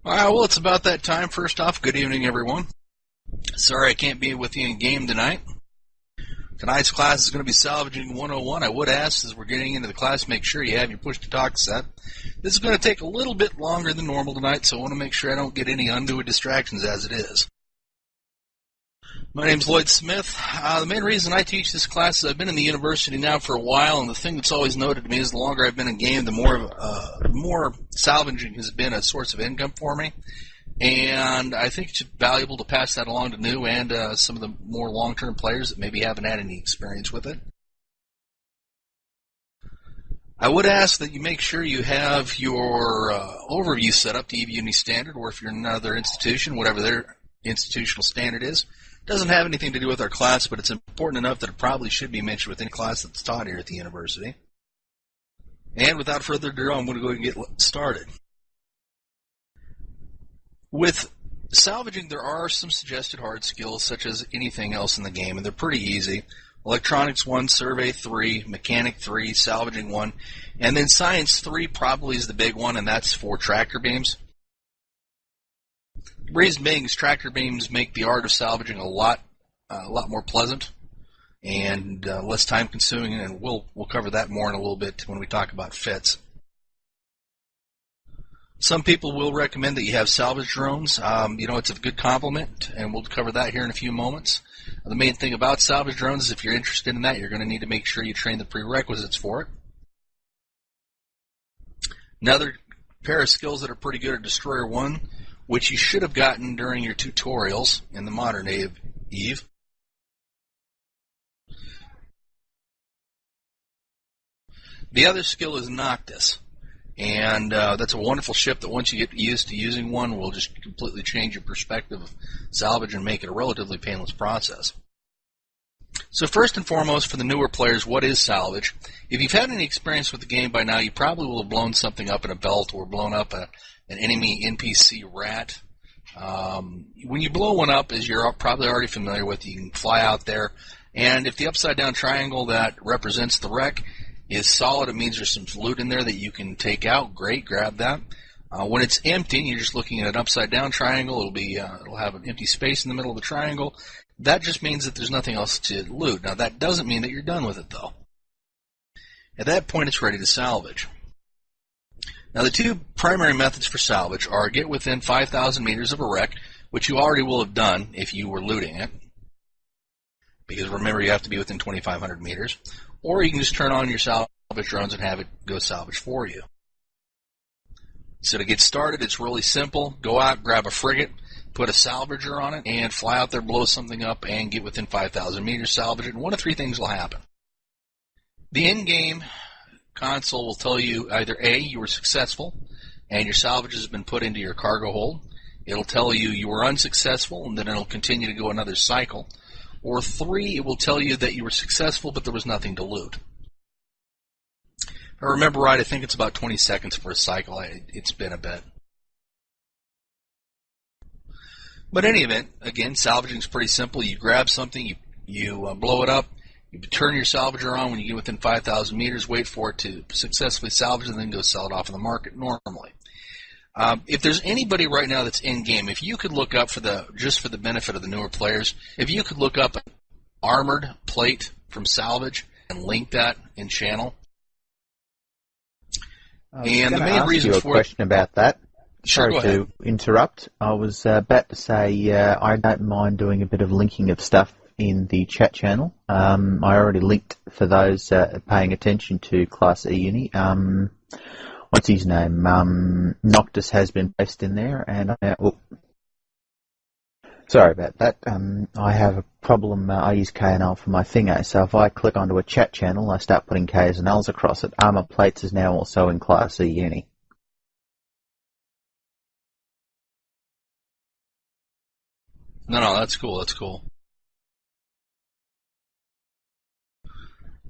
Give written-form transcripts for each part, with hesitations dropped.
Well, it's about that time. First off, good evening, everyone. Sorry I can't be with you in game tonight. Tonight's class is going to be Salvaging 101. I would ask, as we're getting into the class, make sure you have your push-to-talk set. This is going to take a little bit longer than normal tonight, so I want to make sure I don't get any undue distractions as it is. My name's Loyd Smith. The main reason I teach this class is I've been in the university now for a while, and the thing that's always noted to me is the longer I've been in game, the more salvaging has been a source of income for me. And I think it's valuable to pass that along to new and some of the more long-term players that maybe haven't had any experience with it. I would ask that you make sure you have your overview set up to E-UNI standard, or if you're in another institution, whatever their institutional standard is. It doesn't have anything to do with our class, but it's important enough that it probably should be mentioned within class that's taught here at the university. And without further ado, I'm going to go ahead and get started. With salvaging, there are some suggested hard skills, such as anything else in the game, and they're pretty easy. Electronics 1, Survey 3, Mechanic 3, Salvaging 1, and then Science 3 probably is the big one, and that's for tractor beams. The reason being is tractor beams make the art of salvaging a lot more pleasant and less time consuming, and we'll cover that more in a little bit when we talk about fits. Some people will recommend that you have Salvaged Drones. It's a good compliment, and we'll cover that here in a few moments. The main thing about Salvaged Drones is if you're interested in that, you're going to need to make sure you train the prerequisites for it. Another pair of skills that are pretty good are Destroyer 1, which you should have gotten during your tutorials in the modern day of EVE. The other skill is Noctus. And that's a wonderful ship that once you get used to using one will just completely change your perspective of salvage and make it a relatively painless process. So first and foremost, for the newer players, what is salvage? If you've had any experience with the game by now, you probably will have blown something up in a belt or blown up an enemy NPC rat. When you blow one up, as you're probably already familiar with, you can fly out there, and if the upside-down triangle that represents the wreck is solid, it means there's some loot in there that you can take out. Great, grab that. When it's empty, you're just looking at an upside-down triangle. It'll have an empty space in the middle of the triangle. That just means that there's nothing else to loot. Now, that doesn't mean that you're done with it, though. At that point, it's ready to salvage. Now, the two primary methods for salvage are get within 5,000 meters of a wreck, which you already will have done if you were looting it, because remember, you have to be within 2,500 meters. Or you can just turn on your salvage drones and have it go salvage for you. So to get started, it's really simple. Go out, grab a frigate, put a salvager on it, and fly out there, blow something up, and get within 5,000 meters, salvage it, and one of three things will happen. The in-game console will tell you either A, you were successful, and your salvage has been put into your cargo hold. It'll tell you you were unsuccessful, and then it'll continue to go another cycle. Or 3, it will tell you that you were successful, but there was nothing to loot. If I remember right, I think it's about 20 seconds for a cycle. It's been a bit. But in any event, again, salvaging is pretty simple. You grab something, you blow it up, you turn your salvager on when you get within 5,000 meters, wait for it to successfully salvage, and then go sell it off in the market normally. If there's anybody right now that's in-game, if you could look up, just for the benefit of the newer players, if you could look up an armored plate from Salvage and link that in channel. And the main reason for a question about that. Sure, Sorry to interrupt. I was about to say I don't mind doing a bit of linking of stuff in the chat channel. I already linked for those paying attention to Class E-UNI. What's his name? Noctus has been placed in there, and sorry about that. I have a problem. I use K and L for my finger, so if I click onto a chat channel, I start putting K's and L's across it. Armor plates is now also in Class E-UNI. No, that's cool. That's cool.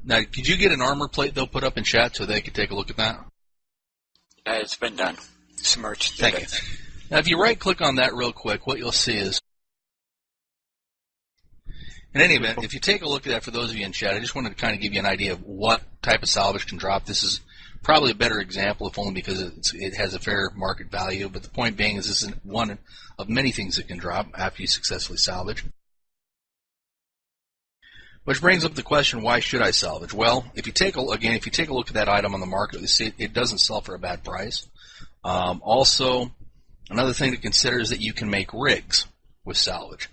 Now, could you get an armor plate they'll put up in chat so they could take a look at that? It's been done. It's merged. Thank you. Now, if you right-click on that real quick, what you'll see is, in any event, if you take a look at that, for those of you in chat, I just wanted to kind of give you an idea of what type of salvage can drop. This is Probably a better example, if only because it has a fair market value. But the point being is this is one of many things that can drop after you successfully salvage. Which brings up the question, why should I salvage? Well, if you take a look at that item on the market, you see it doesn't sell for a bad price. Also, another thing to consider is that you can make rigs with salvage.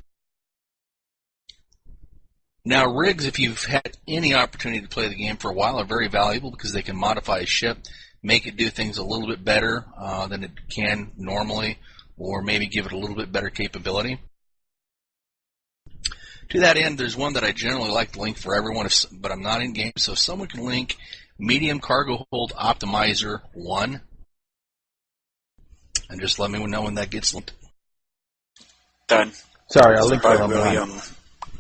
Now, rigs, if you've had any opportunity to play the game for a while, are very valuable because they can modify a ship, make it do things a little bit better than it can normally, or maybe give it a little bit better capability. To that end, there's one that I generally like to link for everyone, but I'm not in game, so if someone can link Medium Cargo Hold Optimizer 1, and just let me know when that gets linked. Done. Sorry, I'll link By it on William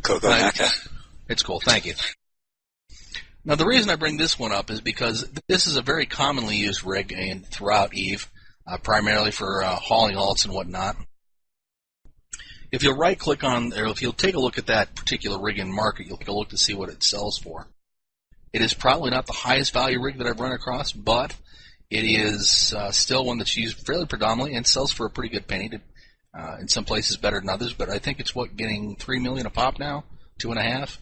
Kogonaka. It's cool, thank you. Now, the reason I bring this one up is because this is a very commonly used rig throughout EVE, primarily for hauling alts and whatnot. If you'll right-click on, or if you'll take a look at that particular rig in market, you'll take a look to see what it sells for. It is probably not the highest value rig that I've run across, but it is still one that's used fairly predominantly and sells for a pretty good penny. In some places better than others, but I think it's getting $3 million a pop now, 2.5.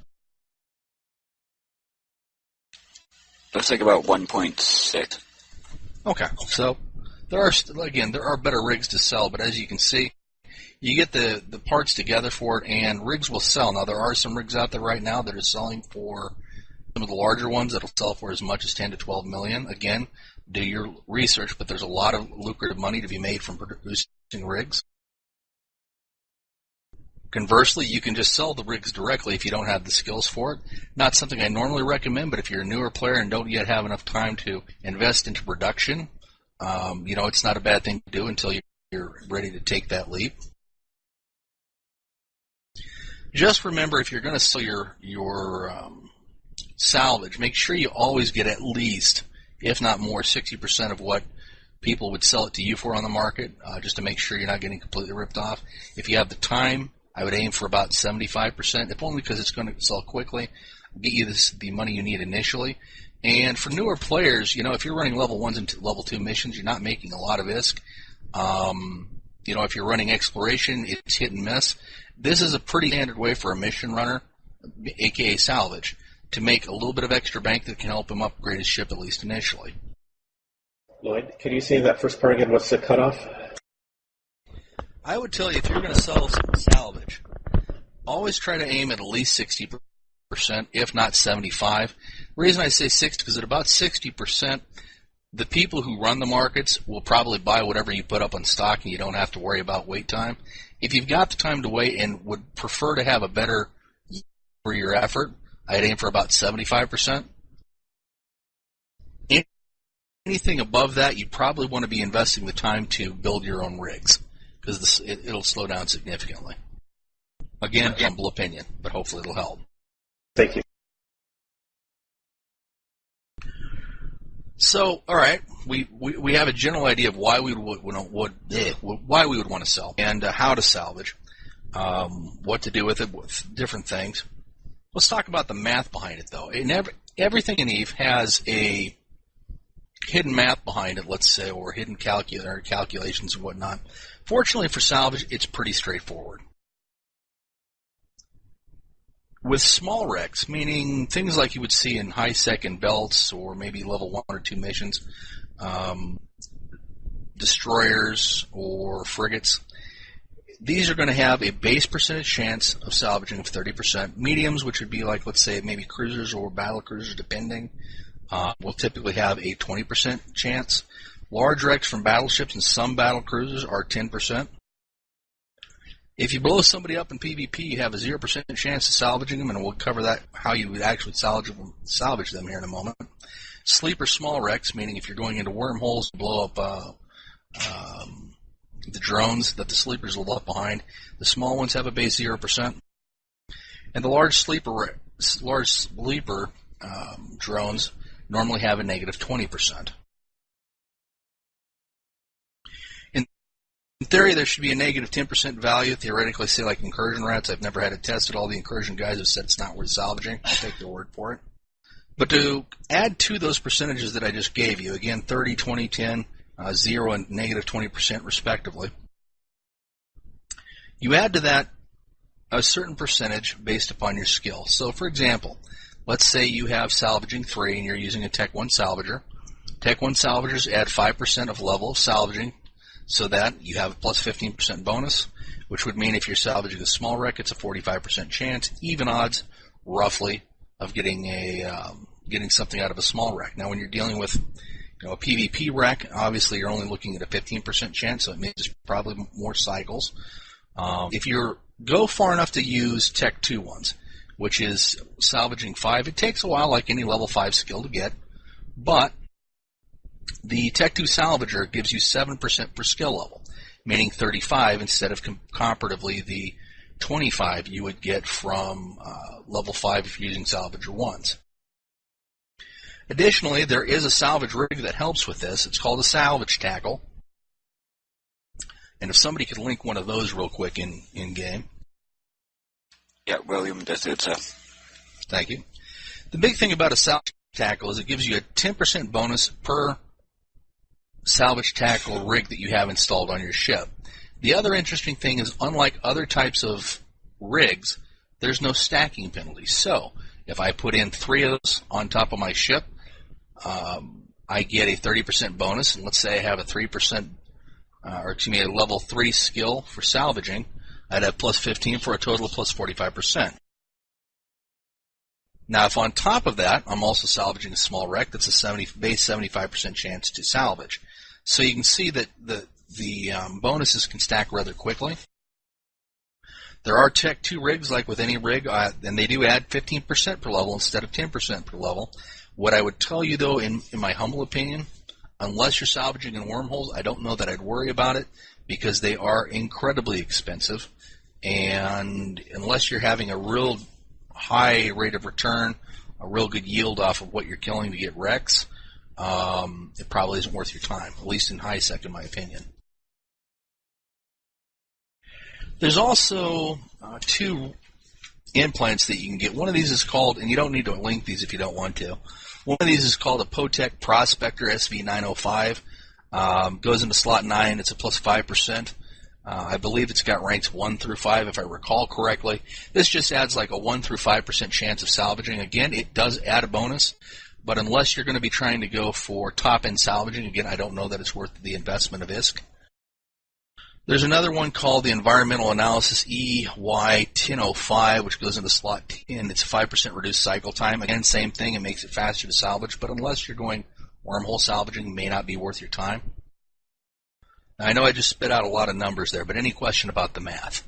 Looks like about 1.6. Okay, so there are better rigs to sell, but as you can see, you get the parts together for it, and rigs will sell. Now, there are some rigs out there right now that are selling for some of the larger ones that'll sell for as much as 10 to 12 million. Again, do your research, but there's a lot of lucrative money to be made from producing rigs. Conversely, you can just sell the rigs directly if you don't have the skills for it. Not something I normally recommend, but if you're a newer player and don't yet have enough time to invest into production, it's not a bad thing to do until you're ready to take that leap. Just remember, if you're going to sell your salvage, make sure you always get at least, if not more, 60% of what people would sell it to you for on the market, just to make sure you're not getting completely ripped off. If you have the time, I would aim for about 75%, if only because it's going to sell quickly, get you the money you need initially. And for newer players, if you're running level 1s and level 2 missions, you're not making a lot of ISK. If you're running exploration, it's hit and miss. This is a pretty standard way for a mission runner, aka salvage, to make a little bit of extra bank that can help him upgrade his ship, at least initially. Lloyd, can you say that first part again? What's the cutoff? I would tell you, if you're going to sell salvage, always try to aim at least 60%, if not 75%. The reason I say 60% because at about 60%, the people who run the markets will probably buy whatever you put up on stock, and you don't have to worry about wait time. If you've got the time to wait and would prefer to have a better for your effort, I'd aim for about 75%. Anything above that, you probably want to be investing the time to build your own rigs, because it'll slow down significantly. Again, humble opinion, but hopefully it'll help. Thank you. So, all right, we have a general idea of why we would want to sell and how to salvage, what to do with it, with different things. Let's talk about the math behind it, though. Everything in EVE has a hidden math behind it, let's say, or hidden calculations and whatnot. Fortunately for salvage, it's pretty straightforward. With small wrecks, meaning things like you would see in high sec and belts, or maybe level 1 or 2 missions, destroyers or frigates, these are going to have a base percentage chance of salvaging of 30%. Mediums, which would be like, let's say, maybe cruisers or battle cruisers, depending, will typically have a 20% chance. Large wrecks from battleships and some battle cruisers are 10%. If you blow somebody up in PvP, you have a 0% chance of salvaging them, and we'll cover that, how you would actually salvage them here in a moment. Sleeper small wrecks, meaning if you're going into wormholes to blow up the drones that the sleepers will left behind, the small ones have a base 0%. And the large sleeper drones normally have a negative 20%. In theory, there should be a negative 10% value, theoretically, say like incursion rats. I've never had it tested. All the incursion guys have said it's not worth salvaging. I'll take their word for it. But to add to those percentages that I just gave you, again, 30, 20, 10, 0, and negative 20% respectively, you add to that a certain percentage based upon your skill. So, for example, let's say you have Salvaging 3 and you're using a Tech 1 Salvager. Tech 1 Salvagers add 5% of level of salvaging so that you have a plus 15% bonus, which would mean if you're salvaging a small wreck, it's a 45% chance, even odds, roughly, of getting something out of a small wreck. Now, when you're dealing with a PvP wreck, obviously you're only looking at a 15% chance, so it means probably more cycles. If you go far enough to use Tech 2 ones, which is Salvaging 5, it takes a while, like any level 5 skill, to get, but the Tech 2 Salvager gives you 7% per skill level, meaning 35 instead of comparatively the 25 you would get from level 5 if you're using Salvager 1s. Additionally, there is a salvage rig that helps with this. It's called a Salvage Tackle. And if somebody could link one of those real quick in game. Yeah, William just did so. Thank you. The big thing about a Salvage Tackle is it gives you a 10% bonus per Salvage Tackle rig that you have installed on your ship. The other interesting thing is, unlike other types of rigs, there's no stacking penalty. So, if I put in 3 of those on top of my ship, I get a 30% bonus, and let's say I have a 3%, a level 3 skill for salvaging, I'd have plus 15 for a total of plus 45%. Now, if on top of that, I'm also salvaging a small wreck, that's a base 75% chance to salvage. So you can see that the bonuses can stack rather quickly. There are Tech 2 rigs, like with any rig, and they do add 15% per level instead of 10% per level. What I would tell you, though, in my humble opinion, unless you're salvaging in wormholes, I don't know that I'd worry about it, because they are incredibly expensive, and unless you're having a real high rate of return, a real good yield off of what you're killing to get wrecks, it probably isn't worth your time, at least in high sec, in my opinion. There's also 2 implants that you can get. One of these is called, and you don't need to link these if you don't want to, one of these is called a Potec Prospector SV905. Goes into slot 9. It's a plus 5%. I believe it's got ranks 1 through 5, if I recall correctly. This just adds like a 1 through 5% chance of salvaging. Again, it does add a bonus, but unless you're going to be trying to go for top-end salvaging, again, I don't know that it's worth the investment of ISK. There's another one called the Environmental Analysis EY1005, which goes into slot 10. It's a 5% reduced cycle time. Again, same thing. It makes it faster to salvage, but unless you're going wormhole salvaging, it may not be worth your time. Now, I know I just spit out a lot of numbers there, but any question about the math?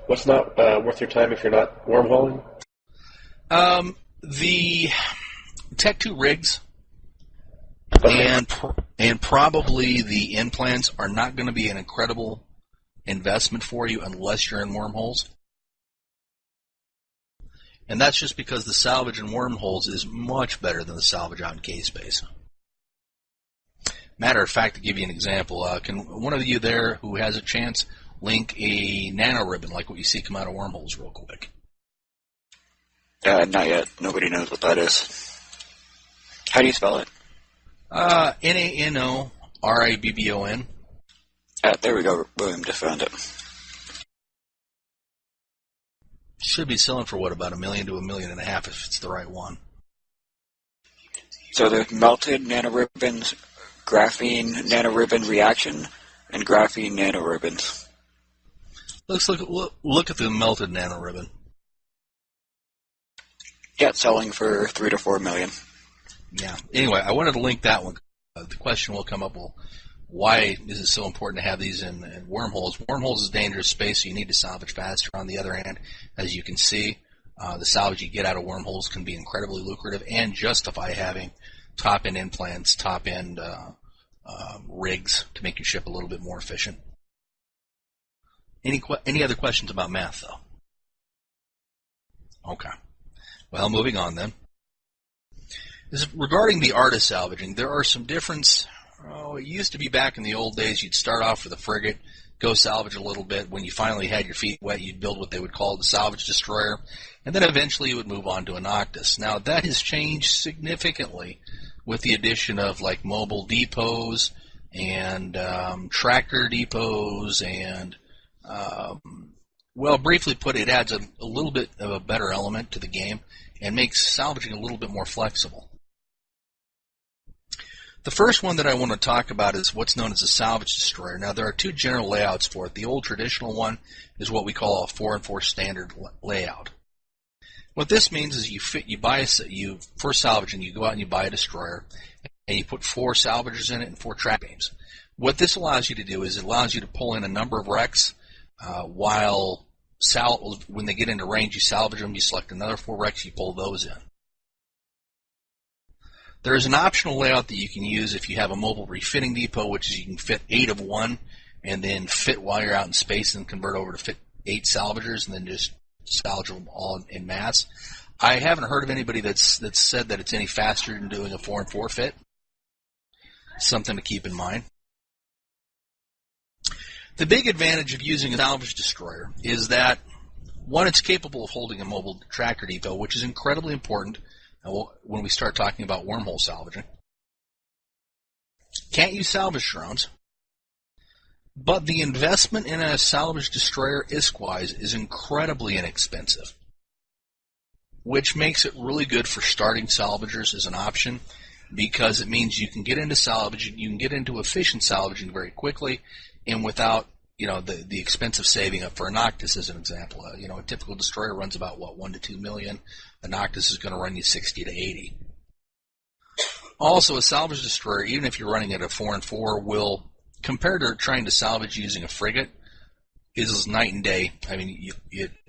What's not worth your time if you're not wormholing? The Tech 2 rigs Okay. and probably the implants are not going to be an incredible investment for you unless you're in wormholes. And that's just because the salvage in wormholes is much better than the salvage out in K-Space. Matter of fact, to give you an example, can one of you there who has a chance link a nano ribbon like what you see come out of wormholes real quick? Not yet. Nobody knows what that is. How do you spell it? NANORIBBON. There we go. William just found it. Should be selling for what, about $1 million to $1.5 million if it's the right one. So there's melted nanoribbons, graphene nanoribbon reaction, and graphene nanoribbons. Let's look at the melted nanoribbon. Yeah, selling for $3 to $4 million. Yeah. Anyway, I wanted to link that one. The question will come up, well, why is it so important to have these in wormholes? Wormholes is dangerous space, so you need to salvage faster. On the other hand, as you can see, the salvage you get out of wormholes can be incredibly lucrative and justify having top-end implants, top-end rigs to make your ship a little bit more efficient. Any other questions about math, though? Okay. Well, moving on then. Regarding the art of salvaging, there are some different it used to be back in the old days, you'd start off with a frigate, go salvage a little bit. When you finally had your feet wet, you'd build what they would call the Salvage Destroyer, and then eventually you would move on to a Noctus. Now, that has changed significantly with the addition of like mobile depots and tractor depots and, well, briefly put, it adds a little bit of a better element to the game and makes salvaging a little bit more flexible. The first one that I want to talk about is what's known as a Salvage Destroyer. Now, there are two general layouts for it. The old traditional one is what we call a 4-in-4 standard layout. What this means is for salvaging, you go out and you buy a destroyer, and you put 4 salvagers in it and 4 track beams. What this allows you to do is it allows you to pull in a number of wrecks when they get into range, you salvage them, you select another 4 wrecks, you pull those in. There is an optional layout that you can use if you have a mobile refitting depot, which is you can fit 8 of one and then fit while you're out in space and convert over to fit 8 salvagers and then just salvage them all in mass. I haven't heard of anybody that's said that it's any faster than doing a 4-in-4 fit. Something to keep in mind. The big advantage of using a Salvage Destroyer is that, one, it's capable of holding a mobile tractor depot, which is incredibly important when we start talking about wormhole salvaging. Can't use salvage drones, but the investment in a Salvage Destroyer ISK-wise is incredibly inexpensive, which makes it really good for starting salvagers as an option, because it means you can get into salvaging, you can get into efficient salvaging very quickly, and without the expense of saving up for a Noctus, as an example. A typical destroyer runs about, $1 to $2 million. A Noctus is going to run you 60 to 80. Also, a Salvage Destroyer, even if you're running at a 4-in-4, will, compared to trying to salvage using a frigate, is night and day. I mean,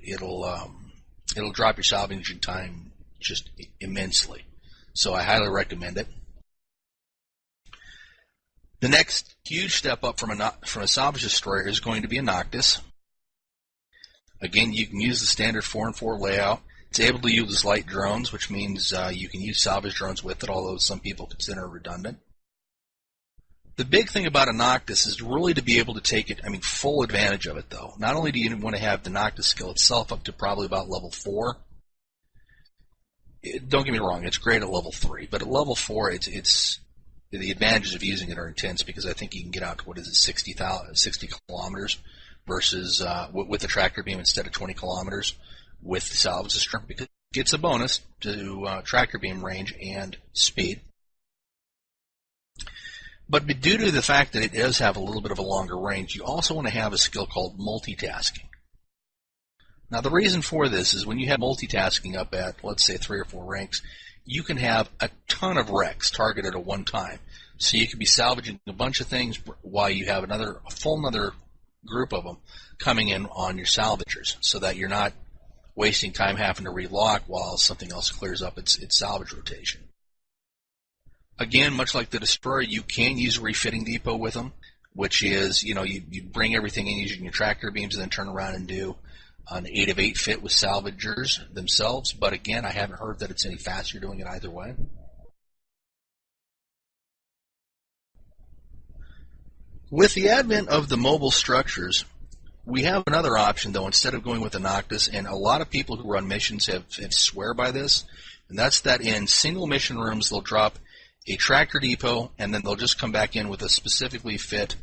it'll drop your salvaging time just immensely. So I highly recommend it. The next huge step up from a Salvage Destroyer is going to be a Noctus. Again, you can use the standard 4-in-4 layout. It's able to use light drones, which means you can use salvage drones with it, although some people consider it redundant. The big thing about a Noctus is really to be able to take full advantage of it, though. Not only do you want to have the Noctus skill itself up to probably about level 4. Don't get me wrong, it's great at level 3, but at level 4, it's the advantages of using it are intense, because I think you can get out to, 60 kilometers versus with the tractor beam instead of 20 kilometers with the Salvage Destroyer, because it gets a bonus to tractor beam range and speed. But due to the fact that it does have a little bit of a longer range, you also want to have a skill called multitasking. Now, the reason for this is when you have multitasking up at, let's say, 3 or 4 ranks, you can have a ton of wrecks targeted at one time. So you could be salvaging a bunch of things while you have a full group of them coming in on your salvagers, so that you're not wasting time having to relock while something else clears up its salvage rotation. Again, much like the Destroyer, you can use a refitting depot with them, which is, you bring everything in using your tractor beams and then turn around and do an 8 of 8 fit with salvagers themselves. But again, I haven't heard that it's any faster doing it either way. With the advent of the mobile structures, we have another option, though, instead of going with the Noctus, and a lot of people who run missions have swear by this, and that's that in single mission rooms, they'll drop a tractor depot, and then they'll just come back in with a specifically fit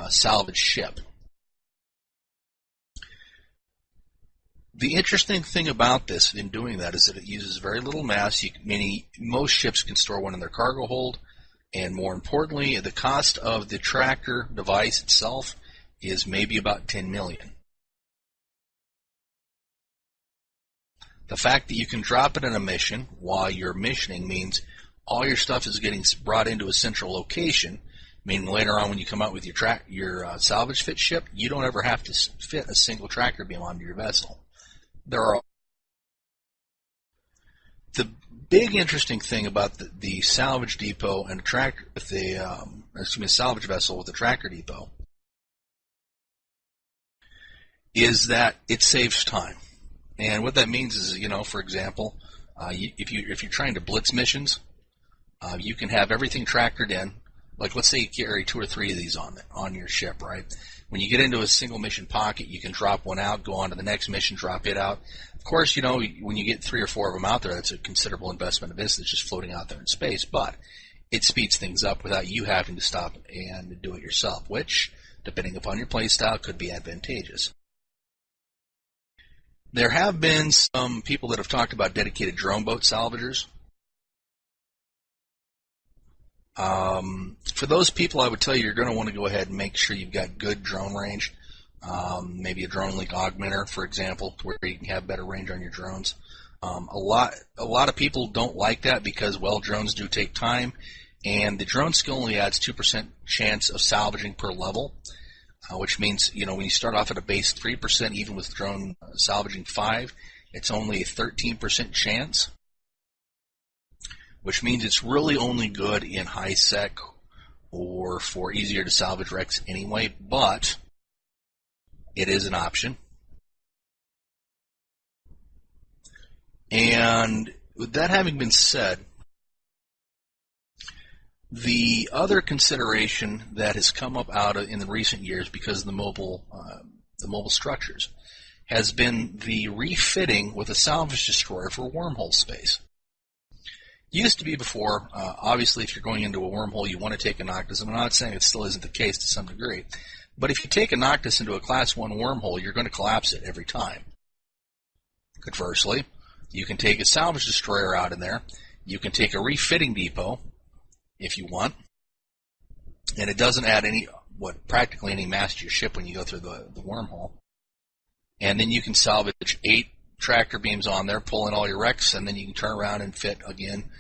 salvage ship. The interesting thing about this in doing that is that it uses very little mass, meaning most ships can store one in their cargo hold, and more importantly, the cost of the tractor device itself is maybe about $10 million. The fact that you can drop it in a mission while you're missioning means all your stuff is getting brought into a central location, meaning later on when you come out with your salvage fit ship, you don't ever have to fit a single tractor beam onto your vessel. The big interesting thing about the salvage depot and salvage vessel with the tractor depot is that it saves time. And what that means is, for example, if you're trying to blitz missions, you can have everything tractored in, like let's say you carry 2 or 3 of these on your ship, right? When you get into a single mission pocket, you can drop one out, go on to the next mission, drop it out. Of course, you know, when you get 3 or 4 of them out there, that's a considerable investment of business just floating out there in space, but it speeds things up without you having to stop and do it yourself, which, depending upon your playstyle, could be advantageous. There have been some people that have talked about dedicated drone boat salvagers. For those people, I would tell you you're going to want to go ahead and make sure you've got good drone range. Maybe a drone link augmenter, for example, where you can have better range on your drones. A lot of people don't like that because, well, drones do take time, and the drone skill only adds 2% chance of salvaging per level, which means, you know, when you start off at a base 3%, even with drone salvaging 5, it's only a 13% chance, which means it's really only good in high sec or for easier to salvage wrecks anyway, but it is an option. And with that having been said, the other consideration that has come up in the recent years because of the mobile structures has been the refitting with a Salvage Destroyer for wormhole space. Used to be before, obviously if you're going into a wormhole you want to take a Noctus, and I'm not saying it still isn't the case to some degree, but if you take a Noctus into a Class 1 wormhole, you're going to collapse it every time. Conversely, you can take a Salvage Destroyer out in there, you can take a refitting depot if you want, and it doesn't add practically any mass to your ship when you go through the wormhole. And then you can salvage 8 tractor beams on there, pull in all your wrecks, and then you can turn around and fit, again,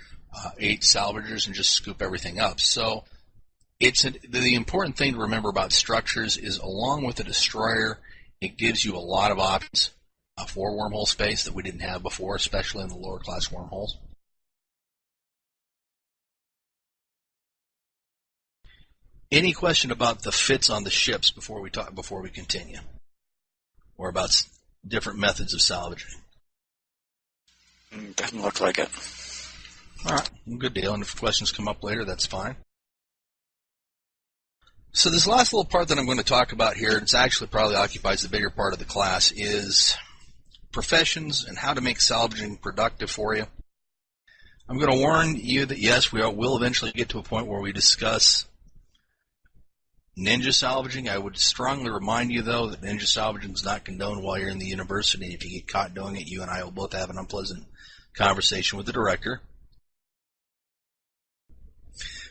8 salvagers and just scoop everything up. So the important thing to remember about structures is, along with the destroyer, it gives you a lot of options for wormhole space that we didn't have before, especially in the lower class wormholes. Any question about the fits on the ships before we continue, or about different methods of salvaging? Doesn't look like it. All right, good deal. And if questions come up later, that's fine. So this last little part that I'm going to talk about here, and it actually probably occupies the bigger part of the class, is professions and how to make salvaging productive for you. I'm going to warn you that, yes, we will eventually get to a point where we discuss ninja salvaging. I would strongly remind you, though, that ninja salvaging is not condoned while you're in the university. And if you get caught doing it, you and I will both have an unpleasant conversation with the director.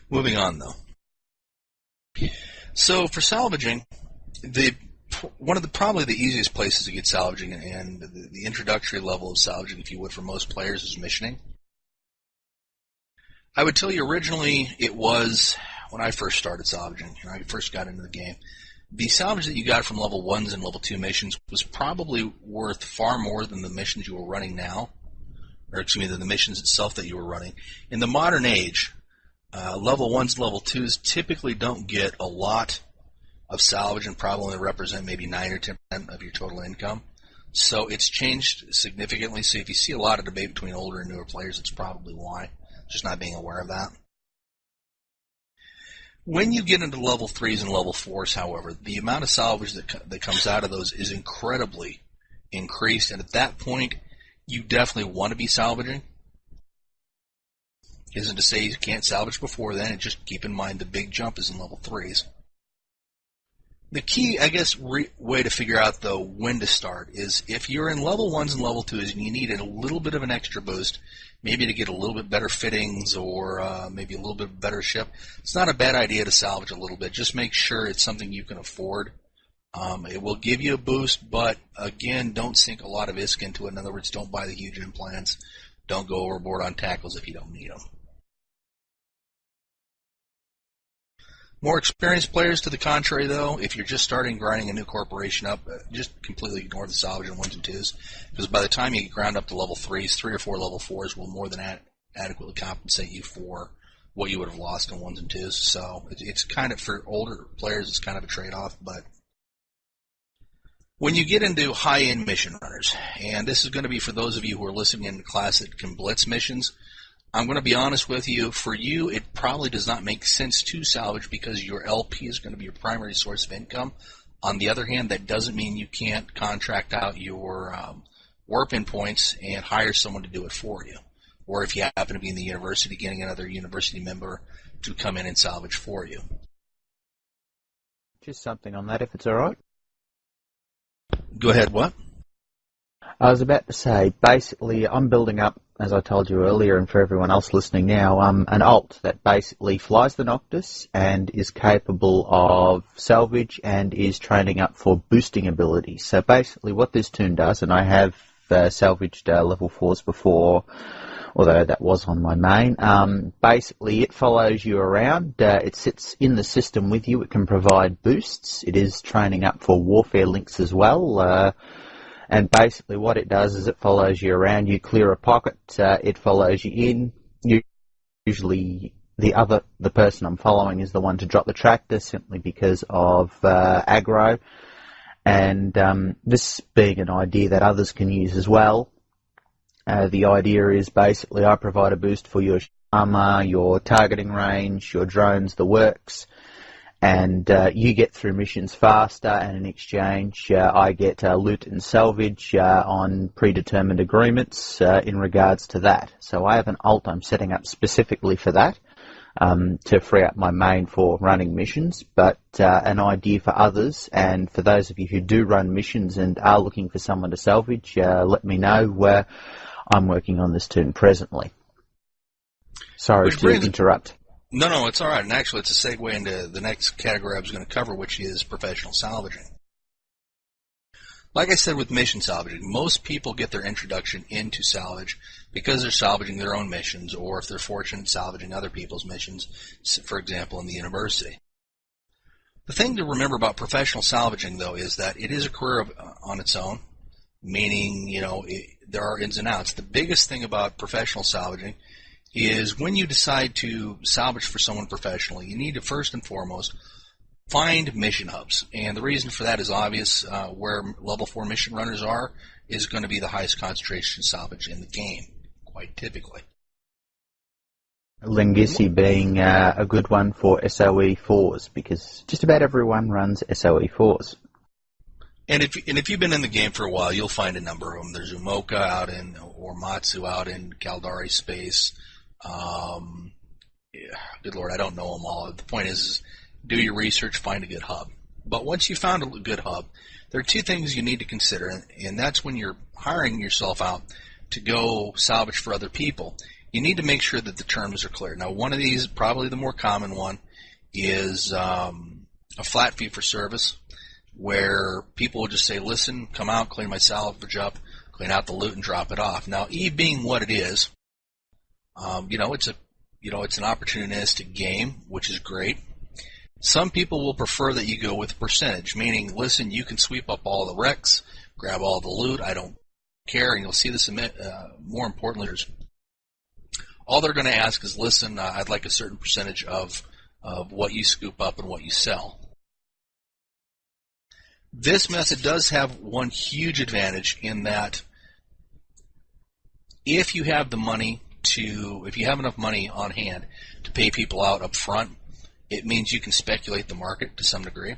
Moving on, though. So for salvaging, probably the easiest places to get salvaging and the introductory level of salvaging, if you would, for most players is missioning. I would tell you originally it was, when I first started salvaging, when I first got into the game, the salvage that you got from level 1s and level 2 missions was probably worth far more than the missions you were running now, or excuse me, than the missions itself that you were running. In the modern age, level 1s and level 2s typically don't get a lot of salvage and probably represent maybe 9 or 10% of your total income. So it's changed significantly. So if you see a lot of debate between older and newer players, it's probably why. Just not being aware of that. When you get into level 3s and level 4s, however, the amount of salvage that comes out of those is incredibly increased. And at that point, you definitely want to be salvaging. Isn't to say you can't salvage before then, and just keep in mind the big jump is in level 3s. The key, I guess, way to figure out, though, when to start is if you're in level 1s and level 2s and you need a little bit of an extra boost, maybe to get a little bit better fittings or maybe a little bit better ship, it's not a bad idea to salvage a little bit. Just make sure it's something you can afford. It will give you a boost, but, again, don't sink a lot of ISK into it. In other words, don't buy the huge implants. Don't go overboard on tackles if you don't need them. More experienced players, to the contrary, though, if you're just starting grinding a new corporation up, just completely ignore the salvage in 1s and 2s, because by the time you ground up to level 3s, 3 or 4 level 4s will more than adequately compensate you for what you would have lost in 1s and 2s. So it's kind of, for older players, it's kind of a trade-off. But when you get into high-end mission runners, and this is going to be for those of you who are listening in the class that can blitz missions, I'm going to be honest with you. For you, it probably does not make sense to salvage because your LP is going to be your primary source of income. On the other hand, that doesn't mean you can't contract out your warp-in points and hire someone to do it for you. Or if you happen to be in the university, getting another university member to come in and salvage for you. Just something on that, if it's all right. Go ahead, what? I was about to say, basically, I'm building up, as I told you earlier, and for everyone else listening now, an alt that basically flies the Noctus and is capable of salvage and is training up for boosting abilities. So basically what this toon does, and I have salvaged level 4s before, although that was on my main, basically it follows you around, it sits in the system with you, it can provide boosts, it is training up for warfare links as well, and basically what it does is it follows you around, you clear a pocket, it follows you in, usually the person I'm following is the one to drop the tractor simply because of aggro, and this being an idea that others can use as well. The idea is basically I provide a boost for your armor, your targeting range, your drones, the works, and you get through missions faster, and in exchange I get loot and salvage on predetermined agreements in regards to that. So I have an alt I'm setting up specifically for that, to free up my main for running missions, but an idea for others, and for those of you who do run missions and are looking for someone to salvage, let me know where I'm working on this toon presently. Sorry to interrupt. No, it's all right. And actually, it's a segue into the next category I was going to cover, which is professional salvaging. Like I said with mission salvaging, most people get their introduction into salvage because they're salvaging their own missions, or if they're fortunate, salvaging other people's missions, for example, in the university. The thing to remember about professional salvaging, though, is that it is a career on its own, meaning, there are ins and outs. The biggest thing about professional salvaging is when you decide to salvage for someone professionally, you need to first and foremost find mission hubs. And the reason for that is obvious. Where level 4 mission runners are is going to be the highest concentration of salvage in the game, quite typically. Lingisi being a good one for SOE 4s, because just about everyone runs SOE 4s. And if you've been in the game for a while, you'll find a number of them. There's Umoka out in, or Matsu out in Caldari space. Good Lord, I don't know them all. The point is do your research, find a good hub. But once you've found a good hub, there are two things you need to consider, and that's when you're hiring yourself out to go salvage for other people. You need to make sure that the terms are clear. Now, one of these, probably the more common one, is a flat fee for service, where people will just say, listen, come out, clean my salvage up, clean out the loot, and drop it off. Now, E being what it is, it's an opportunistic game, which is great. Some people will prefer that you go with percentage, meaning, listen, you can sweep up all the wrecks, grab all the loot, I don't care, and you'll see this more importantly. All they're going to ask is, listen, I'd like a certain percentage of what you scoop up and what you sell. This method does have one huge advantage in that if you have enough money on hand to pay people out up front, it means you can speculate the market to some degree.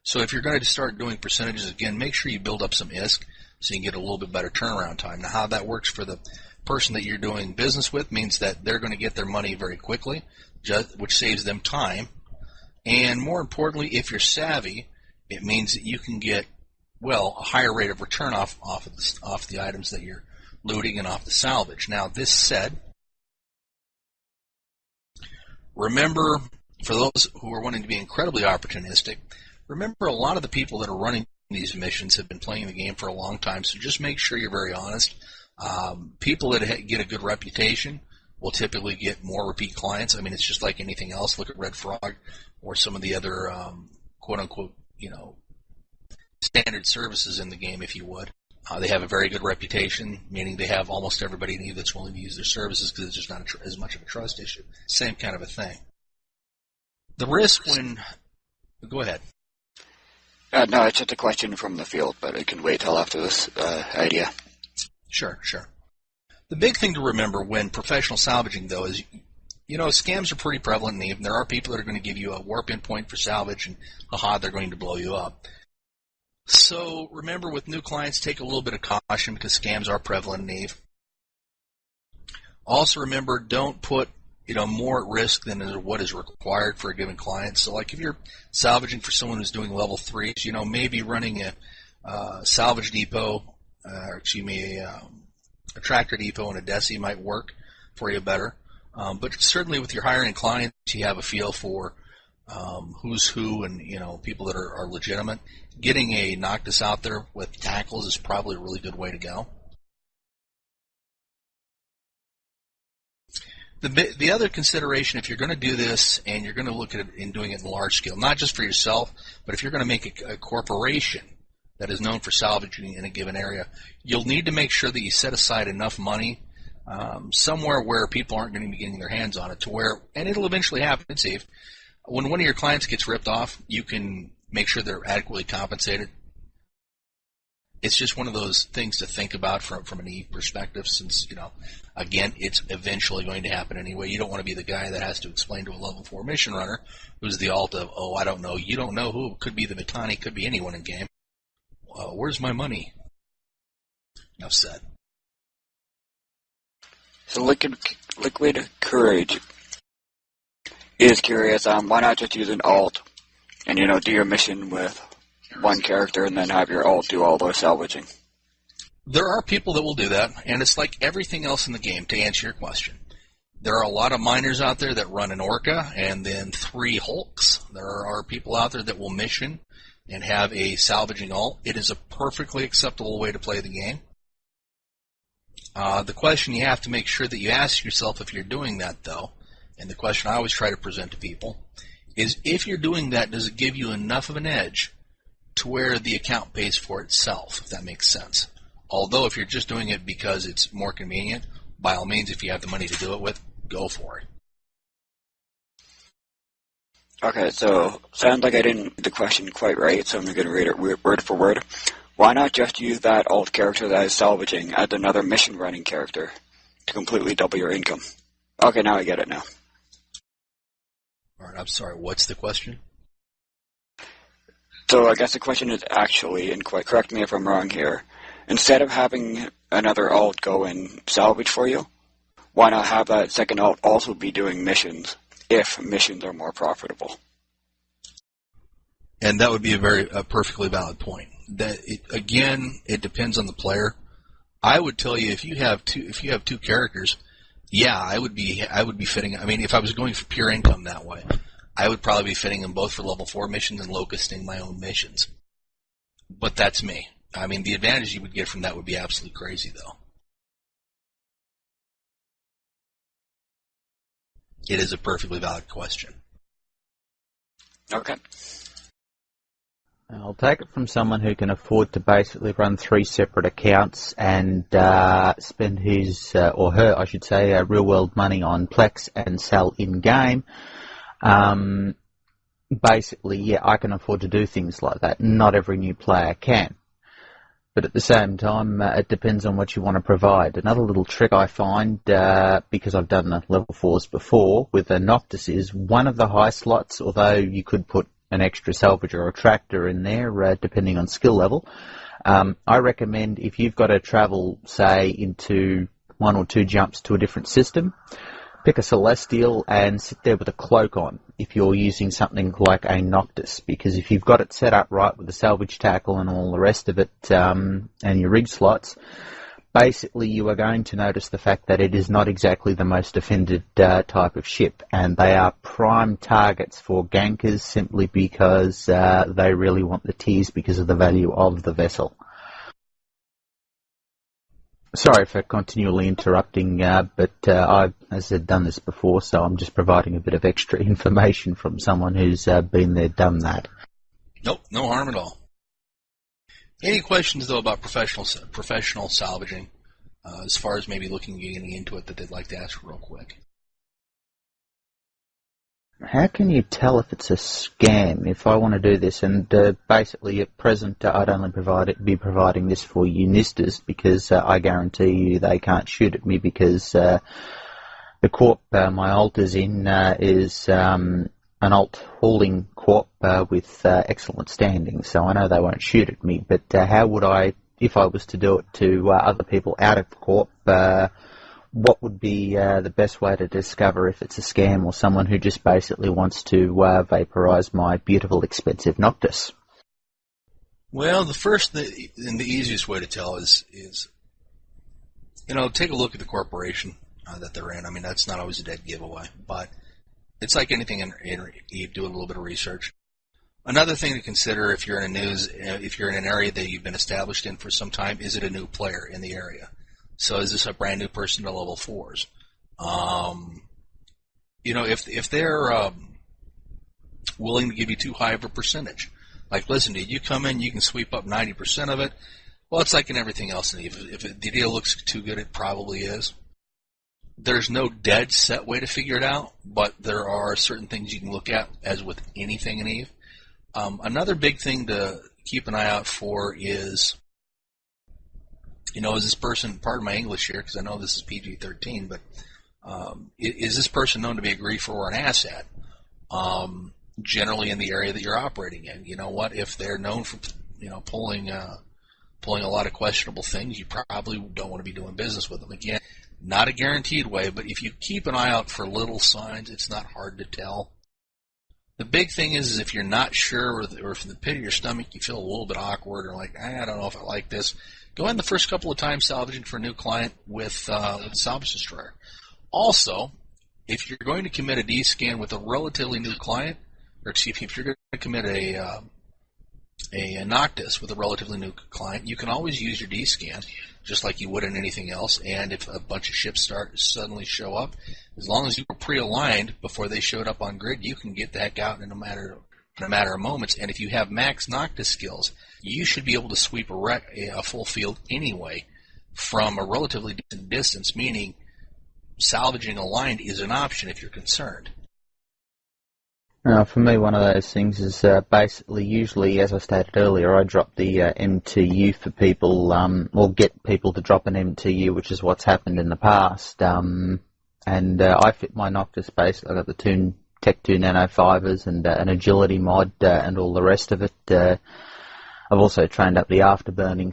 So if you're going to start doing percentages again, make sure you build up some ISK so you can get a little bit better turnaround time. Now, how that works for the person that you're doing business with means that they're going to get their money very quickly, which saves them time. And more importantly, if you're savvy, it means that you can get, a higher rate of return off the items that you're looting and off the salvage. Now, this said, remember, for those who are wanting to be incredibly opportunistic, remember a lot of the people that are running these missions have been playing the game for a long time, so just make sure you're very honest. People that get a good reputation will typically get more repeat clients. I mean, it's just like anything else. Look at Red Frog or some of the other quote-unquote, standard services in the game, if you would. They have a very good reputation, meaning they have almost everybody in that's willing to use their services because it's just not as much of a trust issue. Same kind of a thing. The risk when... Go ahead. No, it's just a question from the field, but it can wait till after this idea. Sure. The big thing to remember when professional salvaging, though, is, scams are pretty prevalent in Eve, and there are people that are going to give you a warp-in point for salvage, and they're going to blow you up. So remember, with new clients, take a little bit of caution because scams are prevalent in Eve. Also remember, don't put more at risk than what is required for a given client. So like if you're salvaging for someone who's doing level 3s, maybe running a salvage depot, a tractor depot and a deci might work for you better. But certainly with your higher end clients, you have a feel for who's who and people that are legitimate. Getting a Noctus out there with tackles is probably a really good way to go. The other consideration, if you're going to do this and you're going to look at it in doing it in large scale, not just for yourself, but if you're going to make a corporation that is known for salvaging in a given area, you'll need to make sure that you set aside enough money somewhere where people aren't going to be getting their hands on it to where, and it'll eventually happen, Steve, when one of your clients gets ripped off, you can make sure they're adequately compensated. It's just one of those things to think about from an Eve perspective since, again, it's eventually going to happen anyway. You don't want to be the guy that has to explain to a level 4 mission runner who's the alt of, I don't know, you don't know who, could be the Mittani, could be anyone in game. Where's my money? Enough said. So Liquid Courage is curious, why not just use an alt and, do your mission with one character and then have your alt do all the salvaging? There are people that will do that, and it's like everything else in the game, to answer your question. There are a lot of miners out there that run an Orca and then 3 Hulks. There are people out there that will mission and have a salvaging alt. It is a perfectly acceptable way to play the game. The question you have to make sure that you ask yourself if you're doing that, though, and the question I always try to present to people, is if you're doing that, does it give you enough of an edge to where the account pays for itself, if that makes sense? Although if you're just doing it because it's more convenient, by all means, if you have the money to do it with, go for it. Okay, so sounds like I didn't read the question quite right, so I'm going to read it word for word. Why not just use that alt character that is salvaging as another mission running character to completely double your income? Okay, now I get it now. All right, I'm sorry, what's the question? So I guess the question is actually, and correct me if I'm wrong here, instead of having another alt go and salvage for you, why not have that second alt also be doing missions if missions are more profitable? And that would be a perfectly valid point. It depends on the player. I would tell you if you have two characters, yeah, I would be fitting. I mean, if I was going for pure income that way, I would probably be fitting them both for level 4 missions and locusting my own missions. But that's me. I mean, the advantage you would get from that would be absolutely crazy, though. It is a perfectly valid question. Okay. I'll take it from someone who can afford to basically run 3 separate accounts and spend his, or her, I should say, real-world money on Plex and sell in-game. Basically, yeah, I can afford to do things like that. Not every new player can. But at the same time, it depends on what you want to provide. Another little trick I find, because I've done the level 4s before, with a Noctus is one of the high slots, although you could put an extra salvage or a tractor in there, depending on skill level. I recommend if you've got to travel, say, into 1 or 2 jumps to a different system, pick a Celestial and sit there with a cloak on if you're using something like a Noctus, because if you've got it set up right with the salvage tackle and all the rest of it, and your rig slots, basically you are going to notice the fact that it is not exactly the most defended type of ship, and they are prime targets for gankers simply because they really want the tiers because of the value of the vessel. Sorry for continually interrupting, but I've, as I said, done this before, so I'm just providing a bit of extra information from someone who's been there, done that. Nope, no harm at all. Any questions, though, about professional salvaging, as far as maybe getting into it that they'd like to ask real quick? How can you tell if it's a scam if I want to do this? And basically at present I'd only be providing this for unistas because I guarantee you they can't shoot at me because the corp my alt is in is an alt hauling corp with excellent standing, so I know they won't shoot at me. But how would I, if I was to do it to other people out of the corp, what would be the best way to discover if it's a scam or someone who just basically wants to vaporize my beautiful, expensive Noctus? Well, the first and the easiest way to tell is take a look at the corporation that they're in. I mean, that's not always a dead giveaway, but it's like anything you do a little bit of research. Another thing to consider if you're in if you're in an area that you've been established in for some time, is it a new player in the area? So is this a brand new person to level 4s? If they're willing to give you too high of a percentage, like, listen, dude, you come in, you can sweep up 90% of it. Well, it's like in everything else. If the deal looks too good, it probably is. There's no dead set way to figure it out, but there are certain things you can look at, as with anything in EVE. Another big thing to keep an eye out for is, is this person, pardon my English here because I know this is PG-13, but is this person known to be a griefer or an asset? Generally in the area that you're operating in. You know what? If they're known for, pulling a lot of questionable things, you probably don't want to be doing business with them. Again, not a guaranteed way, but if you keep an eye out for little signs, it's not hard to tell. The big thing is if you're not sure, or from the pit of your stomach you feel a little bit awkward, or like, I don't know if I like this, go in the first couple of times salvaging for a new client with Salvage Destroyer. Also, if you're going to commit a D-scan with a relatively new client, or excuse me, if you're going to commit a Noctus with a relatively new client, you can always use your D-scan just like you would in anything else, and if a bunch of ships suddenly show up, as long as you were pre-aligned before they showed up on grid, you can get the heck out in a matter of moments. And if you have max Noctus skills, you should be able to sweep a full field anyway from a relatively decent distance, meaning salvaging aligned is an option if you're concerned. For me, one of those things is basically, usually, as I stated earlier, I drop the MTU for people, or get people to drop an MTU, which is what's happened in the past. And I fit my Noctus basically. I've got the Tech 2 Nano Fibers and an agility mod and all the rest of it. I've also trained up the afterburning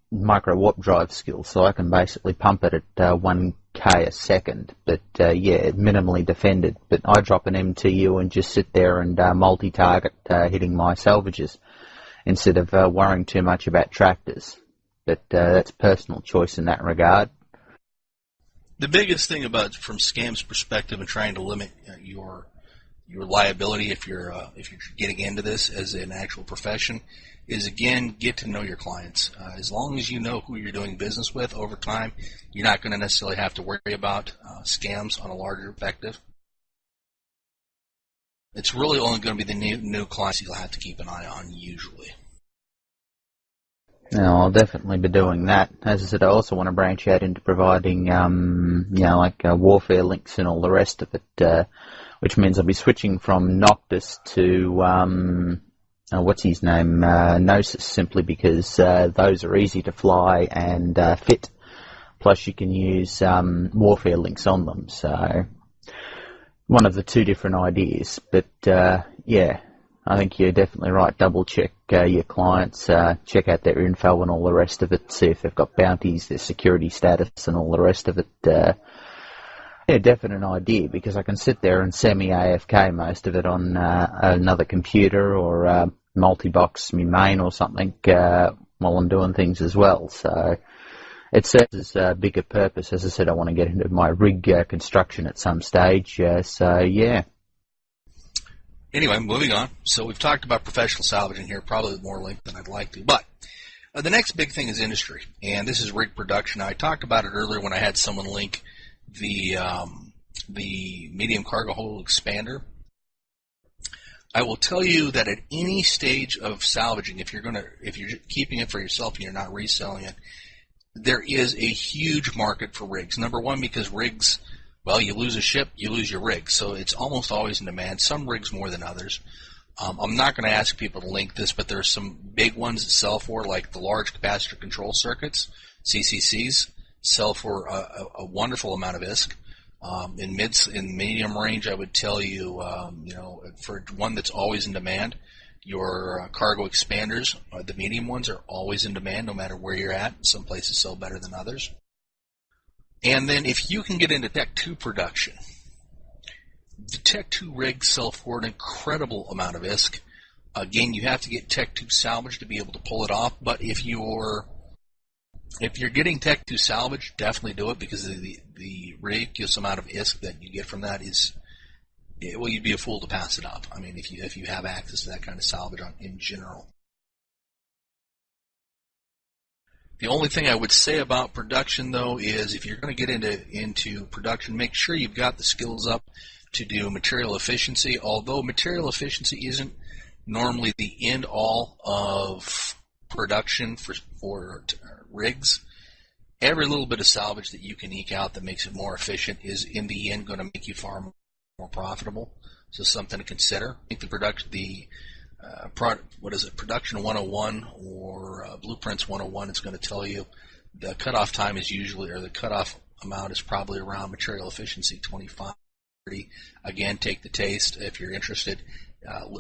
micro warp drive skill, so I can basically pump it at 1k a second, but minimally defended. But I drop an MTU and just sit there and multi-target hitting my salvages instead of worrying too much about tractors. But that's personal choice in that regard. The biggest thing from scam's perspective and trying to limit your liability if you're getting into this as an actual profession is, again, get to know your clients. As long as you know who you're doing business with over time, you're not going to necessarily have to worry about scams on a larger perspective. It's really only going to be the new clients you'll have to keep an eye on usually. No, I'll definitely be doing that. As I said, I also want to branch out into providing, warfare links and all the rest of it, which means I'll be switching from Noctus to, what's his name, Gnosis, simply because those are easy to fly and fit. Plus you can use warfare links on them. So one of the two different ideas. But I think you're definitely right. Double check your clients, check out their info and all the rest of it, see if they've got bounties, their security status and all the rest of it. Definite idea, because I can sit there and semi-AFK most of it on another computer or multi-box me main or something while I'm doing things as well. So it serves a bigger purpose. As I said, I want to get into my rig construction at some stage. Anyway, moving on. So we've talked about professional salvaging here, probably with more length than I'd like to. But the next big thing is industry, and this is rig production. I talked about it earlier when I had someone link the medium cargo hold expander. I will tell you that at any stage of salvaging, if you're keeping it for yourself and you're not reselling it, there is a huge market for rigs. Number one, because rigs well, you lose a ship, you lose your rig. So it's almost always in demand, some rigs more than others. I'm not going to ask people to link this, but there are some big ones that sell for, like the large capacitor control circuits, CCCs, sell for a wonderful amount of ISK. In medium range, I would tell you, for one that's always in demand, your cargo expanders, the medium ones, are always in demand no matter where you're at. Some places sell better than others. And then if you can get into Tech 2 production, the Tech 2 rigs sell for an incredible amount of ISK. Again, you have to get Tech 2 salvage to be able to pull it off, but if you're getting Tech 2 salvage, definitely do it, because the ridiculous amount of ISK that you get from that is, well, you'd be a fool to pass it up. I mean, if you have access to that kind of salvage in general. The only thing I would say about production, though, is if you're going to get into production, make sure you've got the skills up to do material efficiency. Although material efficiency isn't normally the end-all of production for rigs, every little bit of salvage that you can eke out that makes it more efficient is, in the end, going to make you far more profitable. So something to consider. I think Production 101 or Blueprints 101 is going to tell you the cutoff time is usually, or the cutoff amount is probably around material efficiency 25, 30. Again, take the taste if you're interested.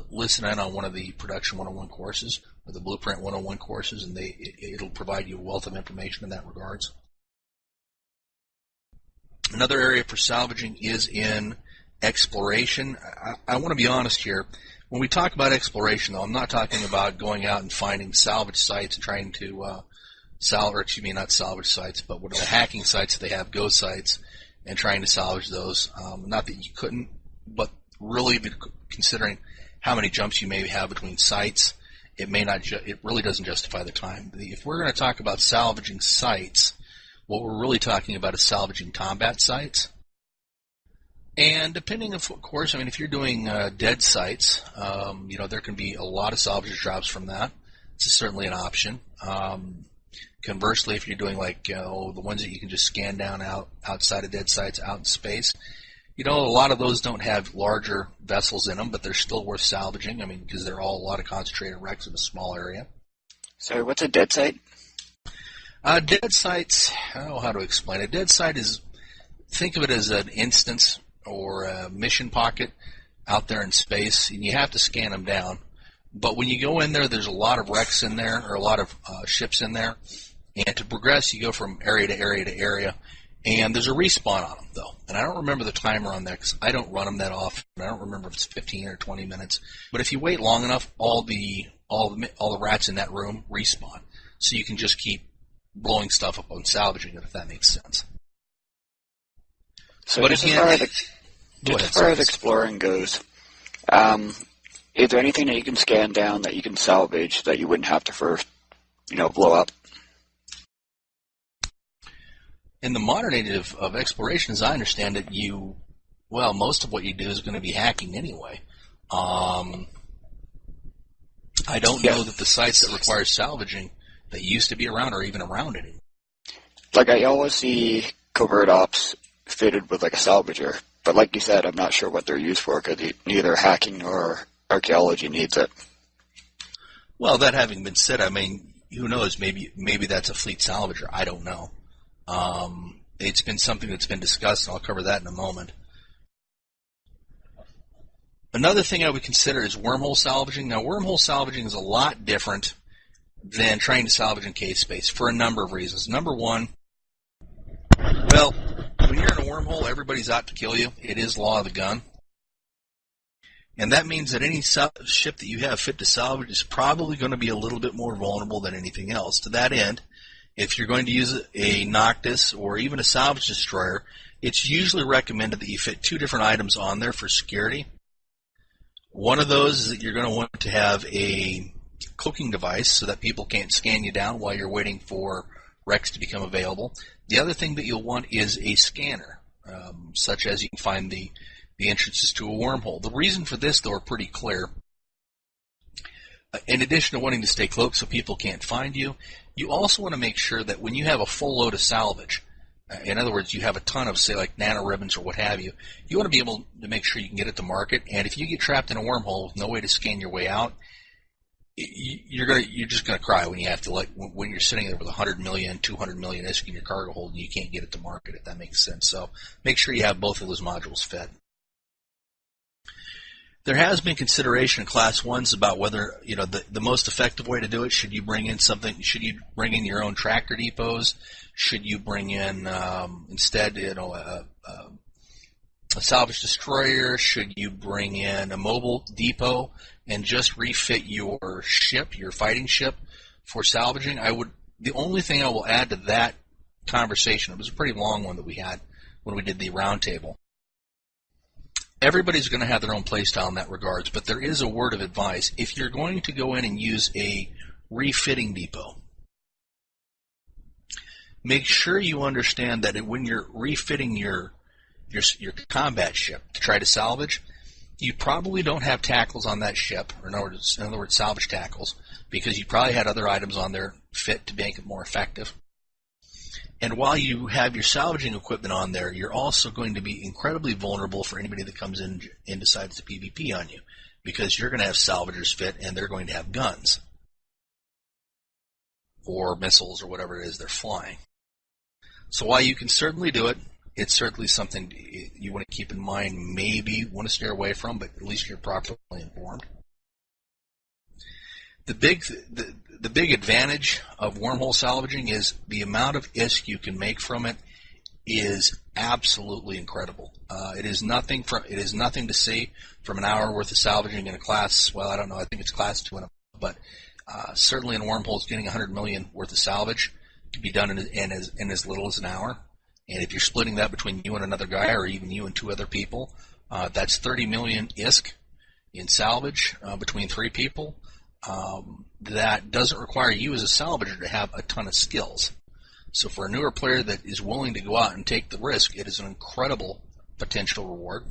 Listen in on one of the Production 101 courses or the Blueprint 101 courses, and it'll provide you a wealth of information in that regards. Another area for salvaging is in exploration. I want to be honest here. When we talk about exploration, though, I'm not talking about going out and finding salvage sites and trying to not salvage sites, but what are the hacking sites that they have, go sites, and trying to salvage those. Not that you couldn't, but really considering how many jumps you may have between sites, it really doesn't justify the time. If we're going to talk about salvaging sites, what we're really talking about is salvaging combat sites. And depending, of course, I mean, if you're doing dead sites, there can be a lot of salvage drops from that. It's certainly an option. Conversely, if you're doing the ones that you can just scan down outside of dead sites, out in space, a lot of those don't have larger vessels in them, but they're still worth salvaging. I mean, because they're all a lot of concentrated wrecks in a small area. Sorry, what's a dead site? Dead sites, I don't know how to explain it. Dead site is, think of it as an instance or a mission pocket out there in space, and you have to scan them down. But when you go in there, there's a lot of wrecks in there, or a lot of ships in there. And to progress, you go from area to area to area. And there's a respawn on them, though. And I don't remember the timer on that because I don't run them that often. I don't remember if it's 15 or 20 minutes. But if you wait long enough, all the rats in that room respawn. So you can just keep blowing stuff up on salvaging it, if that makes sense. So but as far as exploring goes, is there anything that you can scan down that you can salvage that you wouldn't have to first, blow up? In the modern age of exploration, as I understand it, most of what you do is going to be hacking anyway. I don't know that the sites that require salvaging that used to be around are even around anymore. Like, I always see covert ops fitted with a salvager, but like you said, I'm not sure what they're used for because neither hacking nor archaeology needs it. Well, that having been said, I mean, who knows? Maybe that's a fleet salvager. I don't know. It's been something that's been discussed, and I'll cover that in a moment. Another thing I would consider is wormhole salvaging. Now, wormhole salvaging is a lot different than trying to salvage in cave space for a number of reasons. Number one, well, when you're in a wormhole, everybody's out to kill you. It is law of the gun. And that means that any ship that you have fit to salvage is probably going to be a little bit more vulnerable than anything else. To that end, if you're going to use a Noctus or even a Salvage Destroyer, it's usually recommended that you fit two different items on there for security. One of those is that you're going to want to have a cloaking device so that people can't scan you down while you're waiting for wrecks to become available. The other thing that you'll want is a scanner, such as you can find the entrances to a wormhole. The reason for this, though, are pretty clear. In addition to wanting to stay cloaked so people can't find you, you also want to make sure that when you have a full load of salvage, In other words, you have a ton of, say, like nanoribbons or what have you. You want to be able to make sure you can get it to market. And if you get trapped in a wormhole with no way to scan your way out, you're just gonna cry when you have to, like, when you're sitting there with 100 million, 200 million ISK in your cargo hold and you can't get it to market, if that makes sense. So make sure you have both of those modules fit. There has been consideration in Class 1s about whether, the most effective way to do it. Should you bring in your own tractor depots? Should you bring in, instead, a Salvage Destroyer? Should you bring in a mobile depot and just refit your ship, your fighting ship, for salvaging? The only thing I will add to that conversation, it was a pretty long one that we had when we did the roundtable. Everybody's going to have their own playstyle in that regards, but there is a word of advice. If you're going to go in and use a refitting depot, make sure you understand that when you're refitting your combat ship to try to salvage, you probably don't have tackles on that ship, or in other words, salvage tackles, because you probably had other items on there fit to make it more effective. And while you have your salvaging equipment on there, you're also going to be incredibly vulnerable for anybody that comes in and decides to PvP on you, because you're going to have salvagers fit and they're going to have guns or missiles or whatever it is they're flying. So while you can certainly do it, it's certainly something you want to keep in mind, maybe want to steer away from, but at least you're properly informed. The big advantage of wormhole salvaging is the amount of ISK you can make from it is absolutely incredible. It is nothing to see from an hour worth of salvaging in a class. Well, I don't know. I think it's class 2 and up, but certainly in wormholes, getting 100 million worth of salvage can be done in as little as an hour. And if you're splitting that between you and another guy, or even you and 2 other people, that's 30 million ISK in salvage between 3 people. That doesn't require you as a salvager to have a ton of skills. So for a newer player that is willing to go out and take the risk, it is an incredible potential reward.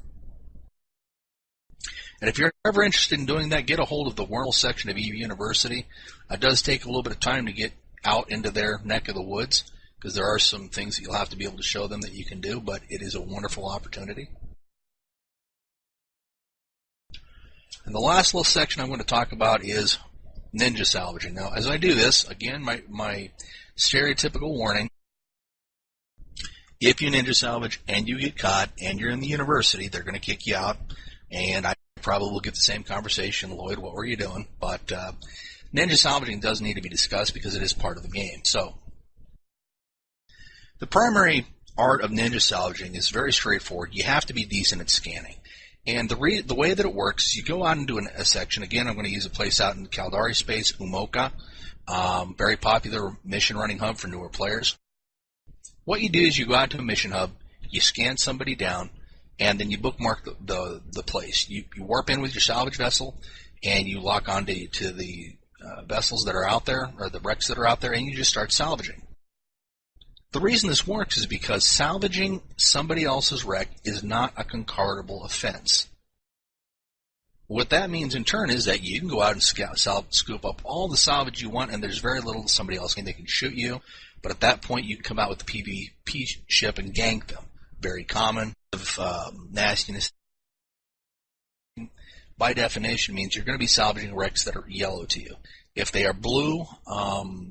And if you're ever interested in doing that, get a hold of the Wormhole section of EU University. It does take a little bit of time to get out into their neck of the woods, because there are some things that you'll have to be able to show them that you can do, but it is a wonderful opportunity. And the last little section I'm going to talk about is ninja salvaging. Now, as I do this, again, my stereotypical warning: if you ninja salvage and you get caught and you're in the university, they're going to kick you out, and I probably will get the same conversation, Loyd, what were you doing? But ninja salvaging does need to be discussed because it is part of the game. So the primary art of ninja salvaging is very straightforward. You have to be decent at scanning. And the way that it works is you go out and do a section. Again, I'm going to use a place out in Caldari space, Umoka, very popular mission running hub for newer players. What you do is you go out to a mission hub, you scan somebody down, and then you bookmark the place. You warp in with your salvage vessel, and you lock onto to the vessels that are out there, or the wrecks that are out there, and you just start salvaging. The reason this works is because salvaging somebody else's wreck is not a concordable offense. What that means in turn is that you can go out and scoop up all the salvage you want, and there's very little that somebody else can. They can shoot you, but at that point you can come out with the PvP ship and gank them. Very common of nastiness. By definition means you're going to be salvaging wrecks that are yellow to you. If they are blue,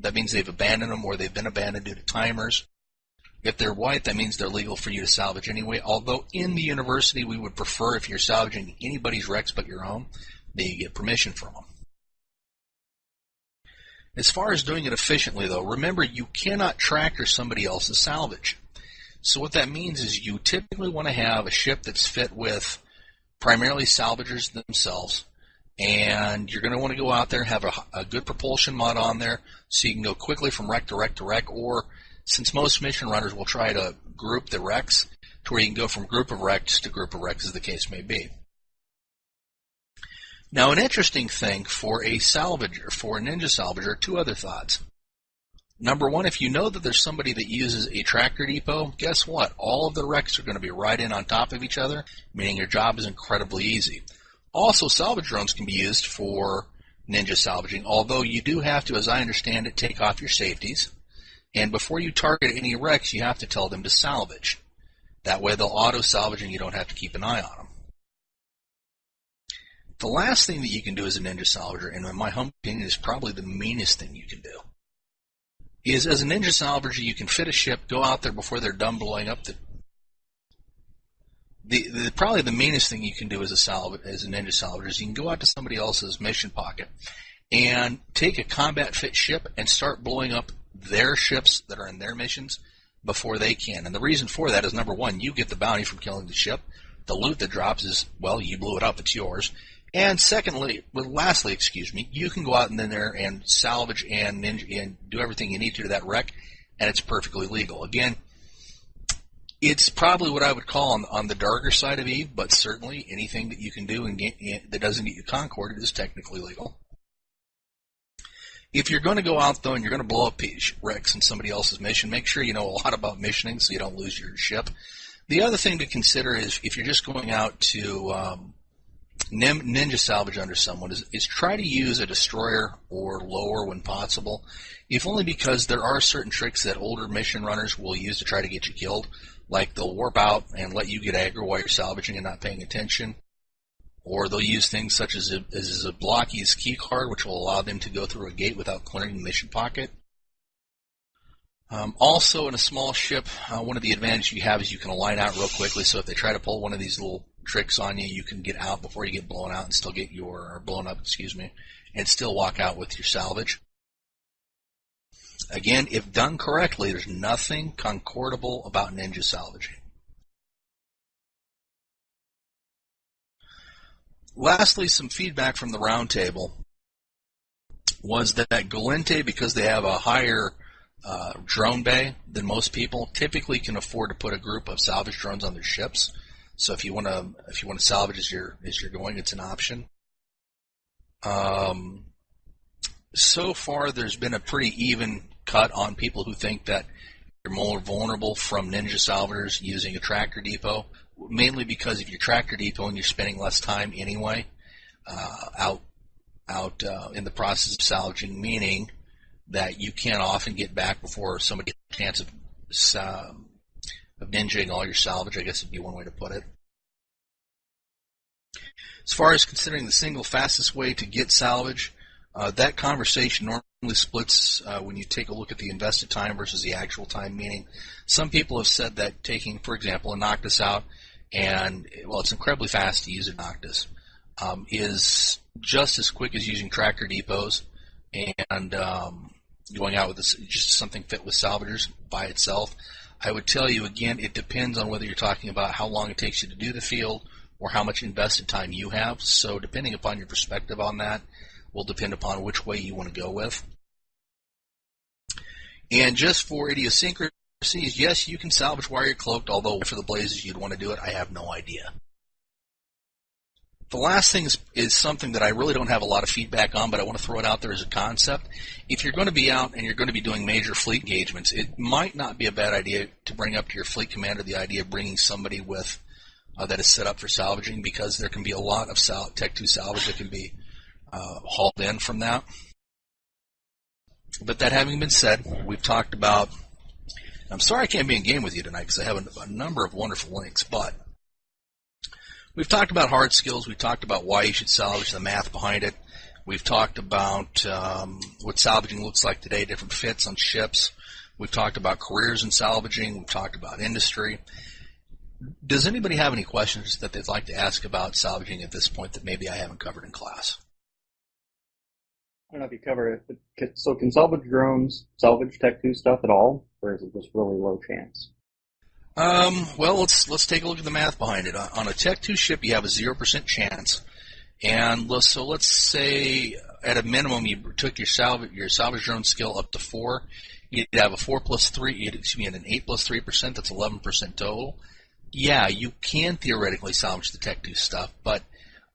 that means they've abandoned them or they've been abandoned due to timers. If they're white, that means they're legal for you to salvage anyway, although in the university we would prefer, if you're salvaging anybody's wrecks but your own, that you get permission from them. As far as doing it efficiently, though, remember you cannot tractor somebody else's salvage. So what that means is you typically want to have a ship that's fit with primarily salvagers themselves, and you're going to want to go out there and have a good propulsion mod on there so you can go quickly from wreck to wreck to wreck, or since most mission runners will try to group the wrecks to where you can go from group of wrecks to group of wrecks, as the case may be. Now, an interesting thing for a salvager, for a ninja salvager, 2 other thoughts. Number 1, if you know that there's somebody that uses a tractor depot, guess what? All of the wrecks are going to be right in on top of each other, meaning your job is incredibly easy. Also, salvage drones can be used for ninja salvaging, although you do have to, as I understand it, take off your safeties. And before you target any wrecks, you have to tell them to salvage. That way they'll auto-salvage and you don't have to keep an eye on them. The last thing that you can do as a ninja salvager, and in my humble opinion is probably the meanest thing you can do, is as a ninja salvager you can fit a ship, go out there before they're done blowing up. Probably the meanest thing you can do as a ninja salvager is you can go out to somebody else's mission pocket and take a combat fit ship and start blowing up their ships that are in their missions before they can. And the reason for that is, number one, you get the bounty from killing the ship. The loot that drops is, well, you blew it up, it's yours. And lastly, you can go out in there and salvage and do everything you need to that wreck, and it's perfectly legal. Again, it's probably what I would call on the darker side of Eve, but certainly anything that you can do that doesn't get you concorded is technically legal. If you're going to go out, though, and you're going to blow up wrecks in somebody else's mission, make sure you know a lot about missioning so you don't lose your ship. The other thing to consider is if you're just going out to ninja salvage under someone is try to use a destroyer or lower when possible, if only because there are certain tricks that older mission runners will use to try to get you killed, like they'll warp out and let you get aggro while you're salvaging and not paying attention, or they'll use things such as a Blocky's key card, which will allow them to go through a gate without clearing the mission pocket. Also, in a small ship, one of the advantages you have is you can align out real quickly, so if they try to pull one of these little tricks on you, you can get out before you get blown out and still get blown up, and still walk out with your salvage. Again, if done correctly, there's nothing concordable about ninja salvaging. Lastly, some feedback from the roundtable was that Galente, because they have a higher drone bay than most people, typically can afford to put a group of salvage drones on their ships. So if you want to salvage as you're going, it's an option. So far, there's been a pretty even cut on people who think that you're more vulnerable from ninja salvagers using a tractor depot, mainly because if you're tractor depot and you're spending less time anyway out in the process of salvaging, meaning that you can't often get back before somebody gets a chance of ninjaing all your salvage, I guess would be one way to put it. As far as considering the single fastest way to get salvage, that conversation normally splits when you take a look at the invested time versus the actual time, meaning some people have said that taking, for example, a Noctus out, and, well, it's incredibly fast to use a Noctus, is just as quick as using tractor depots and going out with just something fit with salvagers by itself. I would tell you, again, it depends on whether you're talking about how long it takes you to do the field or how much invested time you have. So depending upon your perspective on that will depend upon which way you want to go with. And just for idiosyncrasies, yes, you can salvage while you're cloaked, although for the blazes you'd want to do it, I have no idea. The last thing is something that I really don't have a lot of feedback on, but I want to throw it out there as a concept. If you're going to be out and you're going to be doing major fleet engagements, it might not be a bad idea to bring up to your fleet commander the idea of bringing somebody with that is set up for salvaging, because there can be a lot of Tech 2 salvage that can be hauled in from that. But that having been said, we've talked about, I'm sorry I can't be in game with you tonight because I have a number of wonderful links, but we've talked about hard skills. We've talked about why you should salvage, the math behind it. We've talked about what salvaging looks like today, different fits on ships. We've talked about careers in salvaging. We've talked about industry. Does anybody have any questions that they'd like to ask about salvaging at this point that maybe I haven't covered in class? I don't know if you cover it. So can salvage drones salvage Tech 2 stuff at all, or is it just really low chance? Well, let's take a look at the math behind it. On a Tech 2 ship, you have a 0% chance, and let's say at a minimum you took your salvage drone skill up to 4. You'd have a 4 plus 3, an 8 plus 3%. That's 11% total. Yeah, you can theoretically salvage the Tech 2 stuff, but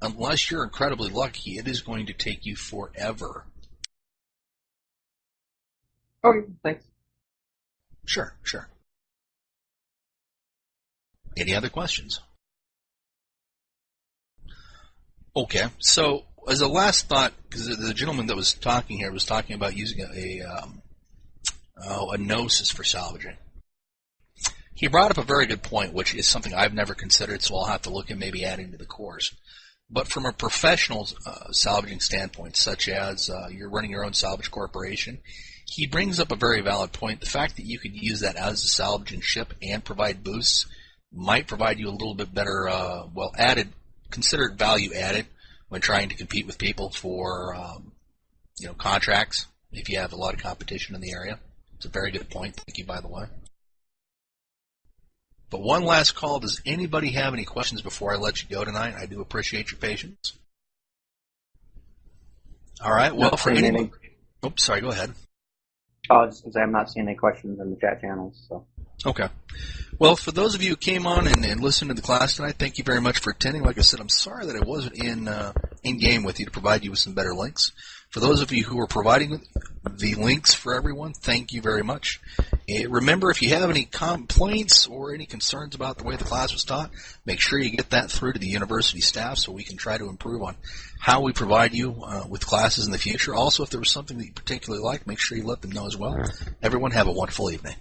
unless you're incredibly lucky, it is going to take you forever. Okay, thanks. Sure. Any other questions? Okay, so as a last thought, because the gentleman that was talking here was talking about using a Gnosis for salvaging. He brought up a very good point, which is something I've never considered, so I'll have to look at maybe adding to the course. But from a professional salvaging standpoint, such as you're running your own salvage corporation, he brings up a very valid point. The fact that you could use that as a salvaging ship and provide boosts might provide you a little bit better, considered value added when trying to compete with people for, contracts, if you have a lot of competition in the area. It's a very good point. Thank you, by the way. But one last call. Does anybody have any questions before I let you go tonight? I do appreciate your patience. All right. Well, for anyone... Oops, sorry. Go ahead. Oh, just because I'm not seeing any questions in the chat channels. So. Okay. Well, for those of you who came on and listened to the class tonight, thank you very much for attending. Like I said, I'm sorry that I wasn't in game with you to provide you with some better links. For those of you who are providing the links for everyone, thank you very much. Remember, if you have any complaints or any concerns about the way the class was taught, make sure you get that through to the university staff so we can try to improve on how we provide you with classes in the future. Also, if there was something that you particularly like, make sure you let them know as well. Everyone have a wonderful evening.